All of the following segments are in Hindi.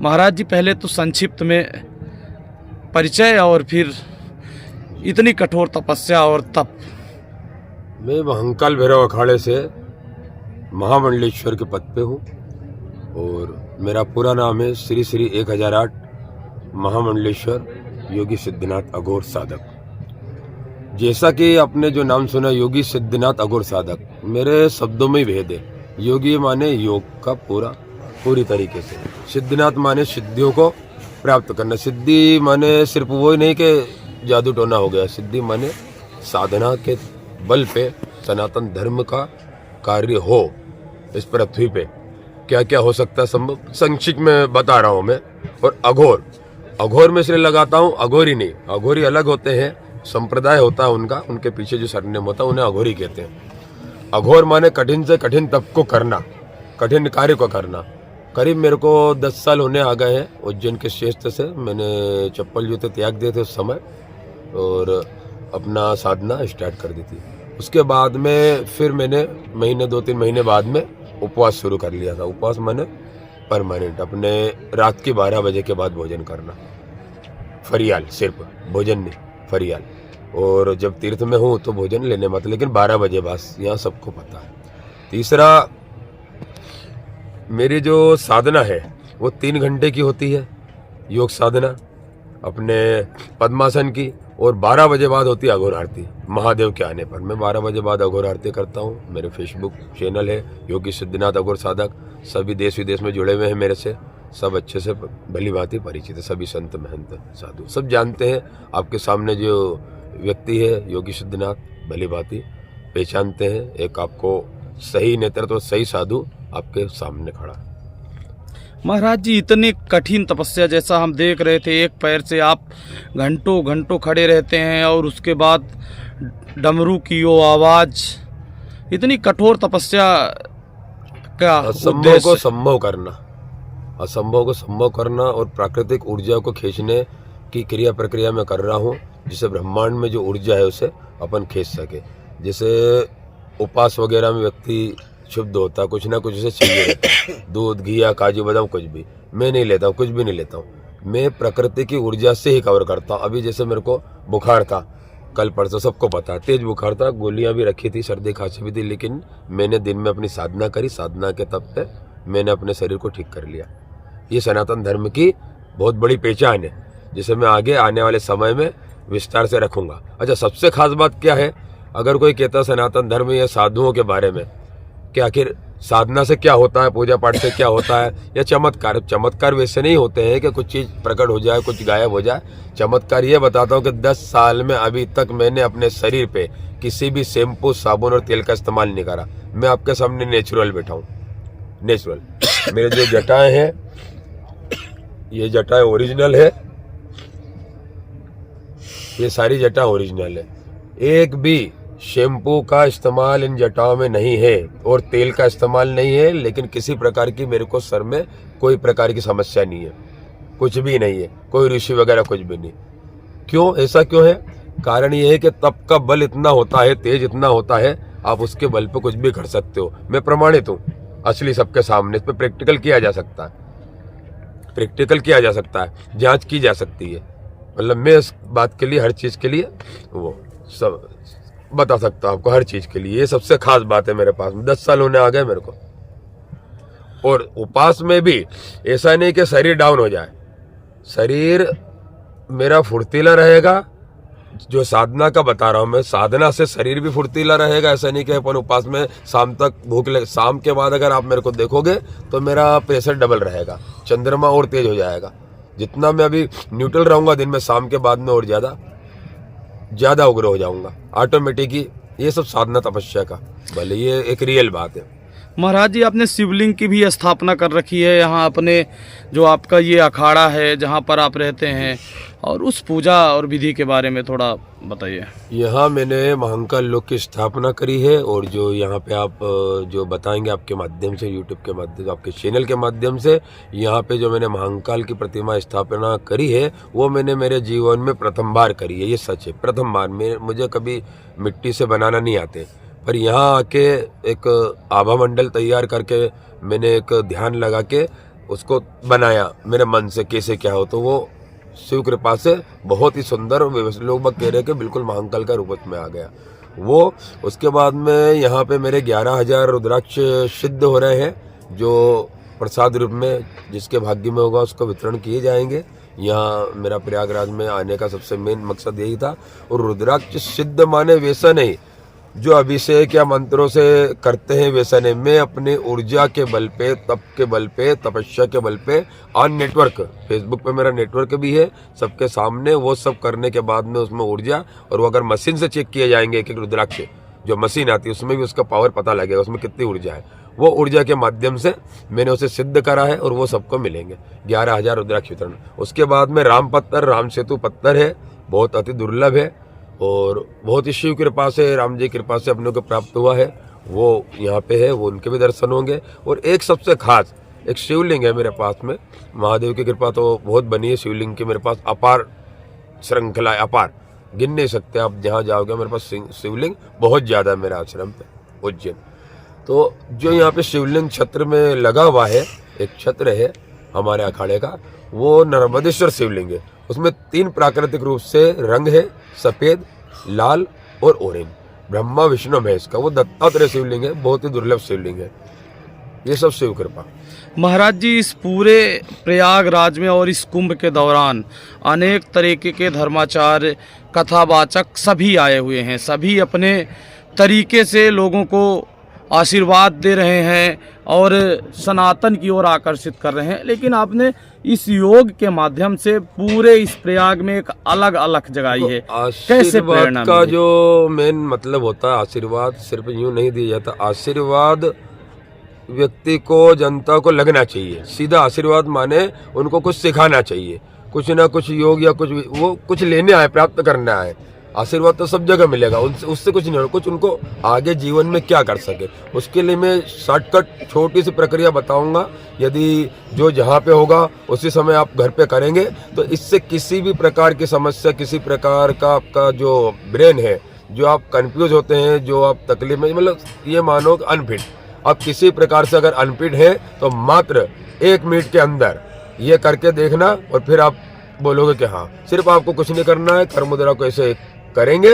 महाराज जी, पहले तो संक्षिप्त में परिचय और फिर इतनी कठोर तपस्या और तप। मैं महाकाल भैरव अखाड़े से महामंडलेश्वर के पद पे हूँ और मेरा पूरा नाम है श्री श्री 1008 महामंडलेश्वर योगी सिद्धनाथ अघोर साधक। जैसा कि आपने जो नाम सुना योगी सिद्धनाथ अघोर साधक, मेरे शब्दों में ही भेद है। योगी माने योग का पूरी तरीके से, सिद्धनाथ माने सिद्धियों को प्राप्त करना। सिद्धि माने सिर्फ वो ही नहीं कि जादू टोना हो गया, सिद्धि माने साधना के बल पे सनातन धर्म का कार्य हो इस पृथ्वी पे। क्या क्या हो सकता है संभव, संक्षिप्त में बता रहा हूँ मैं। और अघोर में इसलिए लगाता हूँ, अघोरी नहीं, अघोरी अलग होते हैं, संप्रदाय होता है उनका, उनके पीछे जो सरनेम होता है उन्हें अघोरी कहते हैं। अघोर माने कठिन से कठिन तप को करना, कठिन कार्य को करना। करीब मेरे को 10 साल होने आ गए हैं उज्जैन के क्षेत्र से। मैंने चप्पल जूते त्याग दिए थे उस समय और अपना साधना स्टार्ट कर दी थी। उसके बाद में फिर मैंने 2-3 महीने बाद में उपवास शुरू कर लिया था। उपवास माने परमानेंट, अपने रात के 12 बजे के बाद भोजन करना, फरियाल, सिर्फ भोजन नहीं, फरियाल। और जब तीर्थ में हूँ तो भोजन लेने मत, लेकिन 12 बजे बस, यहाँ सबको पता है। तीसरा, मेरी जो साधना है वो 3 घंटे की होती है, योग साधना अपने पद्मासन की, और 12 बजे बाद होती है अघोर आरती। महादेव के आने पर मैं 12 बजे बाद अघोर आरती करता हूँ। मेरे फेसबुक चैनल है योगी सिद्धनाथ अघोर साधक। सभी देश विदेश में जुड़े हुए हैं मेरे से, सब अच्छे से भली भांति परिचित है, सभी संत महंत साधु सब जानते हैं। आपके सामने जो व्यक्ति है योगी सिद्धनाथ भली भांति पहचानते हैं। एक आपको सही नेतृत्व, सही साधु आपके सामने खड़ा। महाराज जी, इतनी कठिन तपस्या, जैसा हम देख रहे थे, एक पैर से आप घंटों घंटों खड़े रहते हैं और उसके बाद डमरू की वो आवाज, इतनी कठोर तपस्या का असंभव को संभव करना, असंभव को संभव करना और प्राकृतिक ऊर्जा को खींचने की क्रिया प्रक्रिया में कर रहा हूँ, जिससे ब्रह्मांड में जो ऊर्जा है उसे अपन खींच सके। जैसे उपवास वगैरह में व्यक्ति शुद्ध होता है, कुछ ना कुछ उसे चाहिए रहता है, दूध, घी या काजू बादाम कुछ भी। मैं नहीं लेता हूँ, कुछ भी नहीं लेता हूँ, मैं प्रकृति की ऊर्जा से ही कवर करता हूँ। अभी जैसे मेरे को बुखार था, कल परसों, सबको पता है, तेज बुखार था, गोलियां भी रखी थी, सर्दी खांसी भी थी, लेकिन मैंने दिन में अपनी साधना करी, साधना के तब पे मैंने अपने शरीर को ठीक कर लिया। ये सनातन धर्म की बहुत बड़ी पहचान है, जिसे मैं आगे आने वाले समय में विस्तार से रखूंगा। अच्छा, सबसे खास बात क्या है, अगर कोई कहता है सनातन धर्म या साधुओं के बारे में कि आखिर साधना से क्या होता है, पूजा पाठ से क्या होता है, या चमत्कार वैसे नहीं होते हैं कि कुछ चीज़ प्रकट हो जाए, कुछ गायब हो जाए। चमत्कार ये बताता हूँ कि 10 साल में अभी तक मैंने अपने शरीर पे किसी भी शैम्पू, साबुन और तेल का इस्तेमाल नहीं करा। मैं आपके सामने नेचुरल बैठा हूँ, नेचुरल। मेरे जो जटाएं हैं, ये जटाएं ओरिजिनल है, ये सारी जटा ओरिजिनल है। एक भी शैम्पू का इस्तेमाल इन जटाओं में नहीं है और तेल का इस्तेमाल नहीं है, लेकिन किसी प्रकार की मेरे को सर में कोई प्रकार की समस्या नहीं है, कुछ भी नहीं है, कोई ऋषि वगैरह कुछ भी नहीं। क्यों, ऐसा क्यों है? कारण ये है कि तप का बल इतना होता है, तेज इतना होता है, आप उसके बल पे कुछ भी कर सकते हो। मैं प्रमाणित हूँ असली सबके सामने, इस पर प्रैक्टिकल किया जा सकता है, प्रैक्टिकल किया जा सकता है, जाँच की जा सकती है। मतलब मैं इस बात के लिए, हर चीज़ के लिए वो सब बता सकता हूँ आपको, हर चीज के लिए। ये सबसे खास बात है मेरे पास में। 10 साल होने आ गए मेरे को। और उपास में भी ऐसा नहीं कि शरीर डाउन हो जाए, शरीर मेरा फुर्तीला रहेगा। जो साधना का बता रहा हूँ मैं, साधना से शरीर भी फुर्तीला रहेगा। ऐसा नहीं कि अपन उपास में शाम तक भूख लगे, शाम के बाद अगर आप मेरे को देखोगे तो मेरा प्रेशर डबल रहेगा, चंद्रमा और तेज हो जाएगा। जितना मैं अभी न्यूट्रल रहूंगा दिन में, शाम के बाद में और ज्यादा उग्र हो जाऊंगा ऑटोमेटिक ही। ये सब साधना तपस्या का भले, ये एक रियल बात है। महाराज जी, आपने शिवलिंग की भी स्थापना कर रखी है यहाँ अपने, जो आपका ये अखाड़ा है जहाँ पर आप रहते हैं, और उस पूजा और विधि के बारे में थोड़ा बताइए। यहाँ मैंने महाकाल लोक की स्थापना करी है, और जो यहाँ पे आप जो बताएंगे आपके माध्यम से, यूट्यूब के माध्यम से, आपके चैनल के माध्यम से, यहाँ पे जो मैंने महाकाल की प्रतिमा स्थापना करी है वो मैंने मेरे जीवन में प्रथम बार करी है। ये सच है, प्रथम बार। मुझे कभी मिट्टी से बनाना नहीं आते, पर यहाँ आके एक आभा मंडल तैयार करके मैंने एक ध्यान लगा के उसको बनाया मेरे मन से, कैसे क्या हो, तो वो शिव कृपा से बहुत ही सुंदर, लोग बाग कह रहे कि बिल्कुल महाकाल का रूप में आ गया वो। उसके बाद में यहाँ पे मेरे 11,000 रुद्राक्ष सिद्ध हो रहे हैं, जो प्रसाद रूप में जिसके भाग्य में होगा उसको वितरण किए जाएंगे। यहाँ मेरा प्रयागराज में आने का सबसे मेन मकसद यही था। और रुद्राक्ष सिद्ध माने वैसा नहीं जो अभिषेक या मंत्रों से करते हैं, वैसा नहीं। मैं अपनी ऊर्जा के बल पे, तप के बल पे, तपस्या के बल पे, ऑन नेटवर्क, फेसबुक पे मेरा नेटवर्क भी है सबके सामने, वो सब करने के बाद में उसमें ऊर्जा, और वो अगर मशीन से चेक किए जाएंगे एक एक रुद्राक्ष, जो मशीन आती है उसमें भी उसका पावर पता लगेगा, उसमें कितनी ऊर्जा है। वो ऊर्जा के माध्यम से मैंने उसे सिद्ध करा है, और वो सबको मिलेंगे 11,000 रुद्राक्ष वितरण। उसके बाद में राम पत्थर, राम सेतु पत्थर है, बहुत अति दुर्लभ है, और बहुत ही शिव कृपा से, राम जी कृपा से अपने को प्राप्त हुआ है, वो यहाँ पे है, वो उनके भी दर्शन होंगे। और एक सबसे खास एक शिवलिंग है मेरे पास में, महादेव की कृपा तो बहुत बनी है शिवलिंग की मेरे पास, अपार श्रृंखला, अपार, गिन नहीं सकते आप। जहाँ जाओगे मेरे पास शिवलिंग बहुत ज़्यादा है मेरे आश्रम पे, उज्जैन। तो जो यहाँ पे शिवलिंग छत्र में लगा हुआ है, एक छत्र है हमारे अखाड़े का, वो नर्मदेश्वर शिवलिंग है। उसमें 3 प्राकृतिक रूप से रंग है, सफेद, लाल और ऑरेंज, ब्रह्मा विष्णु महेश का। वो दत्तात्रेय शिवलिंग है, बहुत ही दुर्लभ शिवलिंग है। ये सब शिव कृपा। महाराज जी, इस पूरे प्रयागराज में और इस कुंभ के दौरान अनेक तरीके के धर्माचार्य, कथावाचक सभी आए हुए हैं, सभी अपने तरीके से लोगों को आशीर्वाद दे रहे हैं और सनातन की ओर आकर्षित कर रहे हैं। लेकिन आपने इस योग के माध्यम से पूरे इस प्रयाग में एक अलग अलग जगाई है, कैसे प्रेरणा का जो मेन मतलब होता है, आशीर्वाद सिर्फ यूं नहीं दिया जाता। आशीर्वाद व्यक्ति को, जनता को लगना चाहिए। सीधा आशीर्वाद माने उनको कुछ सिखाना चाहिए, कुछ ना कुछ योग या कुछ, वो कुछ लेने आए, प्राप्त करना है। आशीर्वाद तो सब जगह मिलेगा, उससे कुछ नहीं होगा। कुछ उनको आगे जीवन में क्या कर सके, उसके लिए मैं शॉर्टकट छोटी सी प्रक्रिया बताऊंगा। यदि जो जहाँ पे होगा उसी समय आप घर पे करेंगे तो इससे किसी भी प्रकार की समस्या, किसी प्रकार का आपका जो ब्रेन है, जो आप कंफ्यूज होते हैं, जो आप तकलीफ में, मतलब ये मानो अनफिट, आप किसी प्रकार से अगर अनफिट है तो मात्र 1 मिनट के अंदर ये करके देखना, और फिर आप बोलोगे कि हाँ। सिर्फ आपको कुछ नहीं करना है, कर मुद्रा को ऐसे करेंगे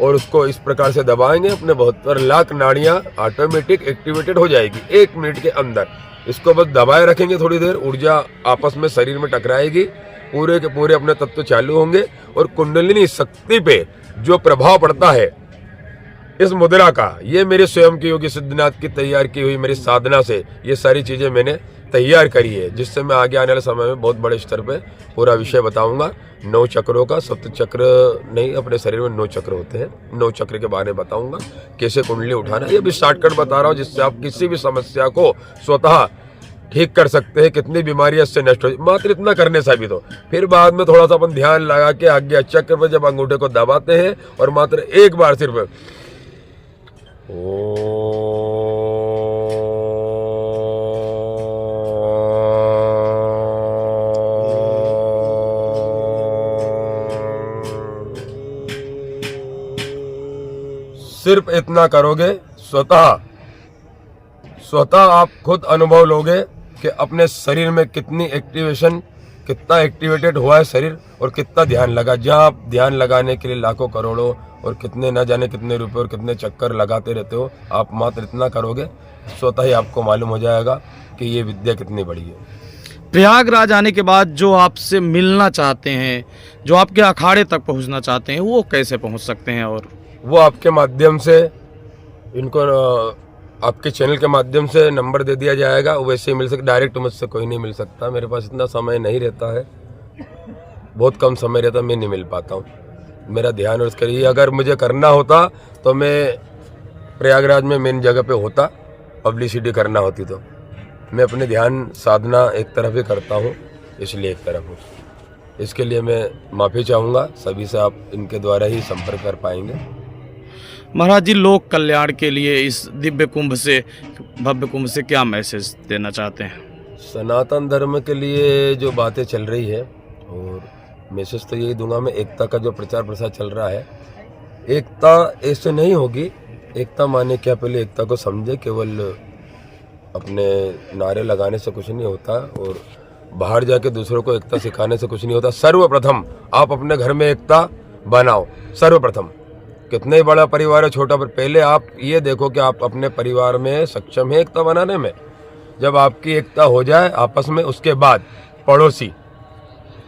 और उसको इस प्रकार से दबाएंगे, अपने 72 लाख नाड़ियां ऑटोमेटिक एक्टिवेटेड हो जाएगी 1 मिनट के अंदर। इसको बस दबाए रखेंगे थोड़ी देर, ऊर्जा आपस में शरीर में टकराएगी, पूरे के पूरे अपने तत्व चालू होंगे, और कुंडलिनी शक्ति पे जो प्रभाव पड़ता है इस मुद्रा का, ये मेरे स्वयं की योगी सिद्धनाथ की तैयार की हुई मेरी साधना से ये सारी चीजें मैंने तैयार करी है, जिससे मैं आगे आने वाले समय में बहुत बड़े स्तर पे पूरा विषय बताऊंगा। 9 चक्रों का, 7 चक्र नहीं, अपने शरीर में 9 चक्र होते हैं, 9 चक्र के बारे में बताऊंगा, कैसे कुंडली उठाना। ये भी शॉर्टकट बता रहा हूँ, जिससे आप किसी भी समस्या को स्वतः ठीक कर सकते हैं। कितनी बीमारियां इससे नष्ट हो, मात्र इतना करने से भी। तो फिर बाद में थोड़ा सा अपन ध्यान लगा के आज्ञा चक्र पर जब अंगूठे को दबाते हैं और मात्र एक बार सिर्फ सिर्फ इतना करोगे, स्वतः आप खुद अनुभव लोगे कि अपने शरीर में कितनी एक्टिवेशन, कितना एक्टिवेटेड हुआ है शरीर, और कितना ध्यान लगा। जहाँ आप ध्यान लगाने के लिए लाखों करोड़ों और कितने न जाने कितने रुपए और कितने चक्कर लगाते रहते हो, आप मात्र इतना करोगे, स्वतः ही आपको मालूम हो जाएगा कि ये विद्या कितनी बड़ी है। प्रयागराज आने के बाद जो आपसे मिलना चाहते हैं, जो आपके अखाड़े तक पहुंचना चाहते हैं, वो कैसे पहुंच सकते हैं? और वो आपके माध्यम से, इनको आपके चैनल के माध्यम से नंबर दे दिया जाएगा, वैसे ही मिल सकता। डायरेक्ट मुझसे कोई नहीं मिल सकता, मेरे पास इतना समय नहीं रहता है, बहुत कम समय रहता, मैं नहीं मिल पाता हूँ। मेरा ध्यान और उसके लिए, अगर मुझे करना होता तो मैं प्रयागराज में मेन जगह पे होता, पब्लिसिटी करना होती तो। मैं अपने ध्यान साधना एक तरफ ही करता हूँ, इसलिए एक तरफ हूँ। इसके लिए मैं माफ़ी चाहूँगा सभी से। आप इनके द्वारा ही संपर्क कर पाएंगे। महाराज जी, लोक कल्याण के लिए इस दिव्य कुंभ से, भव्य कुंभ से क्या मैसेज देना चाहते हैं? सनातन धर्म के लिए जो बातें चल रही है, और मैसेज तो यही दूंगा मैं, एकता का जो प्रचार प्रसार चल रहा है, एकता ऐसे नहीं होगी। एकता माने क्या, पहले एकता को समझे। केवल अपने नारे लगाने से कुछ नहीं होता, और बाहर जाके दूसरों को एकता सिखाने से कुछ नहीं होता। सर्वप्रथम आप अपने घर में एकता बनाओ। सर्वप्रथम, कितने बड़ा परिवार है, छोटा, पर पहले आप ये देखो कि आप अपने परिवार में सक्षम है एकता बनाने में। जब आपकी एकता हो जाए आपस में, उसके बाद पड़ोसी,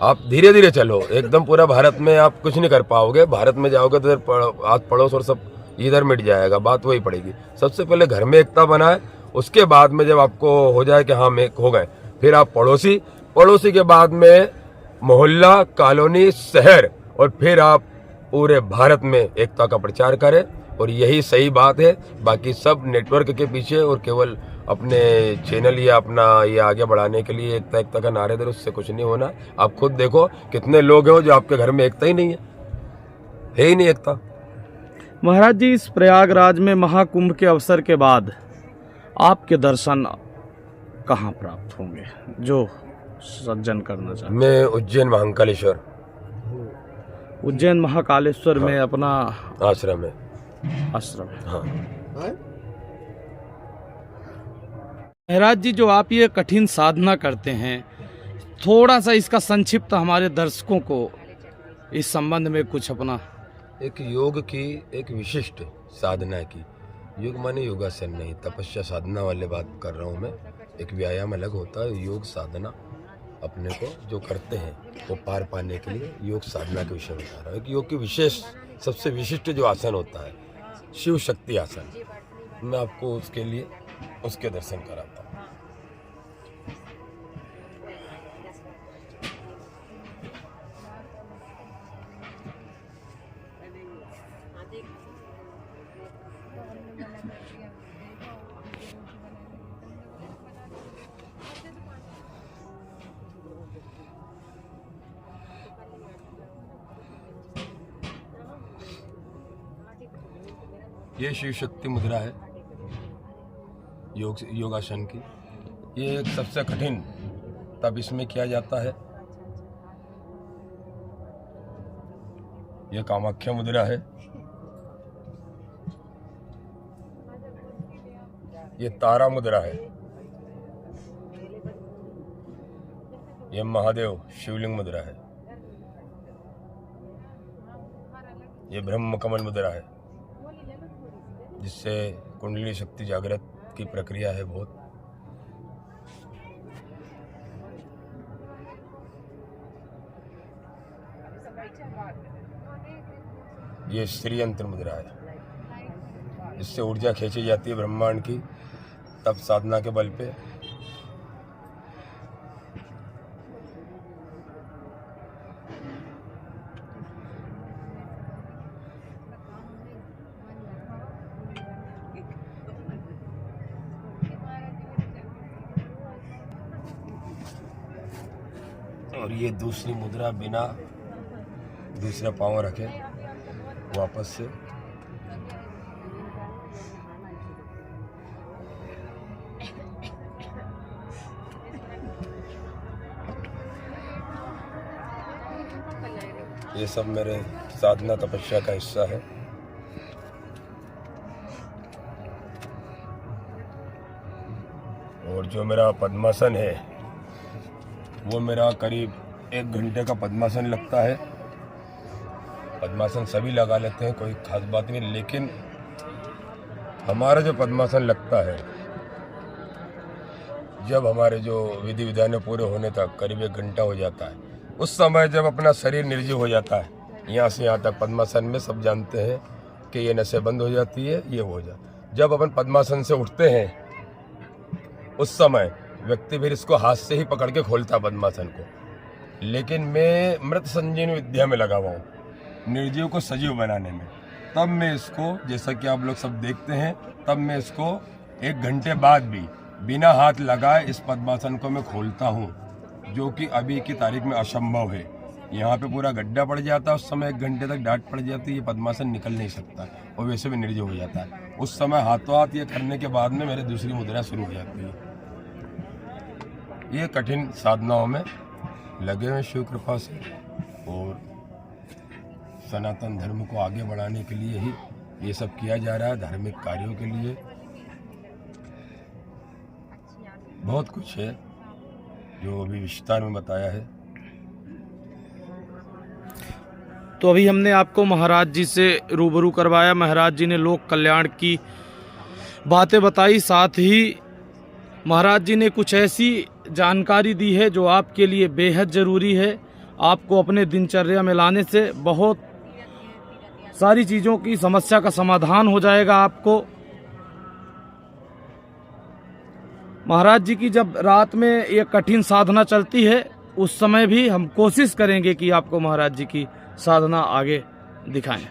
आप धीरे धीरे चलो। एकदम पूरा भारत में आप कुछ नहीं कर पाओगे। भारत में जाओगे तो आस पड़ोस और सब इधर मिट जाएगा, बात वही पड़ेगी। सबसे पहले घर में एकता बनाए, उसके बाद में जब आपको हो जाए कि हाँ हम एक हो गए, फिर आप पड़ोसी, पड़ोसी के बाद में मोहल्ला, कॉलोनी, शहर, और फिर आप पूरे भारत में एकता का प्रचार करें। और यही सही बात है। बाकी सब नेटवर्क के पीछे और केवल अपने चैनल या अपना ये आगे बढ़ाने के लिए एकता एकता का नारे दे, उससे कुछ नहीं होना। आप खुद देखो कितने लोग हैं जो आपके घर में एकता ही नहीं है ही नहीं एकता। महाराज जी, इस प्रयागराज में महाकुंभ के अवसर के बाद आपके दर्शन कहाँ प्राप्त होंगे, जो सज्जन करना चाहते? मैं उज्जैन महाकालेश्वर, उज्जैन महाकालेश्वर में अपना आश्रम है। आश्रम है। हाँ। महाराज जी, जो आप ये कठिन साधना करते हैं, थोड़ा सा इसका संक्षिप्त हमारे दर्शकों को इस संबंध में कुछ अपना। एक योग की एक विशिष्ट साधना की, योग माने योगासन नहीं, तपस्या साधना वाले बात कर रहा हूँ मैं। एक व्यायाम अलग होता है, योग साधना अपने को जो करते हैं वो पार पाने के लिए योग साधना के विषय बता रहा हूँ। योग की विशेष सबसे विशिष्ट जो आसन होता है शिव शक्ति आसन, मैं आपको उसके लिए उसके दर्शन कराता हूँ। ये शिव शक्ति मुद्रा है योगासन की। ये एक सबसे कठिन तब इसमें किया जाता है। ये कामाख्या मुद्रा है, ये तारा मुद्रा है, ये महादेव शिवलिंग मुद्रा है, ये ब्रह्म कमल मुद्रा है, जिससे कुंडली शक्ति जागृत की प्रक्रिया है बहुत। ये श्री यंत्र मुद्रा है, इससे ऊर्जा खींची जाती है ब्रह्मांड की तप साधना के बल पे। और ये दूसरी मुद्रा बिना दूसरा पाँव रखे वापस से ये सब मेरे साधना तपस्या का हिस्सा है। और जो मेरा पद्मासन है वो मेरा करीब 1 घंटे का पद्मासन लगता है। पद्मासन सभी लगा लेते हैं, कोई खास बात नहीं, लेकिन हमारा जो पद्मासन लगता है जब हमारे जो विधि विधान पूरे होने तक करीब 1 घंटा हो जाता है, उस समय जब अपना शरीर निर्जीव हो जाता है, यहाँ से यहाँ तक पद्मासन में सब जानते हैं कि ये नसें बंद हो जाती है, ये हो जाता है। जब अपन पद्मासन से उठते हैं उस समय व्यक्ति फिर इसको हाथ से ही पकड़ के खोलता पद्मासन को। लेकिन मैं मृत संजीवनी विद्या में लगा हुआ हूँ, निर्जीव को सजीव बनाने में। तब मैं इसको, जैसा कि आप लोग सब देखते हैं, तब मैं इसको 1 घंटे बाद भी बिना हाथ लगाए इस पद्मासन को मैं खोलता हूँ, जो कि अभी की तारीख में असंभव है। यहाँ पे पूरा गड्ढा पड़ जाता है, उस समय 1 घंटे तक डांट पड़ जाती है, ये पद्मासन निकल नहीं सकता और वैसे भी निर्जीव हो जाता है। उस समय हाथों हाथ ये करने के बाद में मेरे दूसरी मुद्रा शुरू हो जाती है। ये कठिन साधनाओं में लगे हुए शिव कृपा से और सनातन धर्म को आगे बढ़ाने के लिए ही ये सब किया जा रहा है, धार्मिक कार्यों के लिए। बहुत कुछ है जो अभी विस्तार में बताया है। तो अभी हमने आपको महाराज जी से रूबरू करवाया। महाराज जी ने लोक कल्याण की बातें बताई, साथ ही महाराज जी ने कुछ ऐसी जानकारी दी है जो आपके लिए बेहद ज़रूरी है। आपको अपने दिनचर्या में लाने से बहुत सारी चीज़ों की समस्या का समाधान हो जाएगा। आपको महाराज जी की जब रात में ये कठिन साधना चलती है उस समय भी हम कोशिश करेंगे कि आपको महाराज जी की साधना आगे दिखाएं।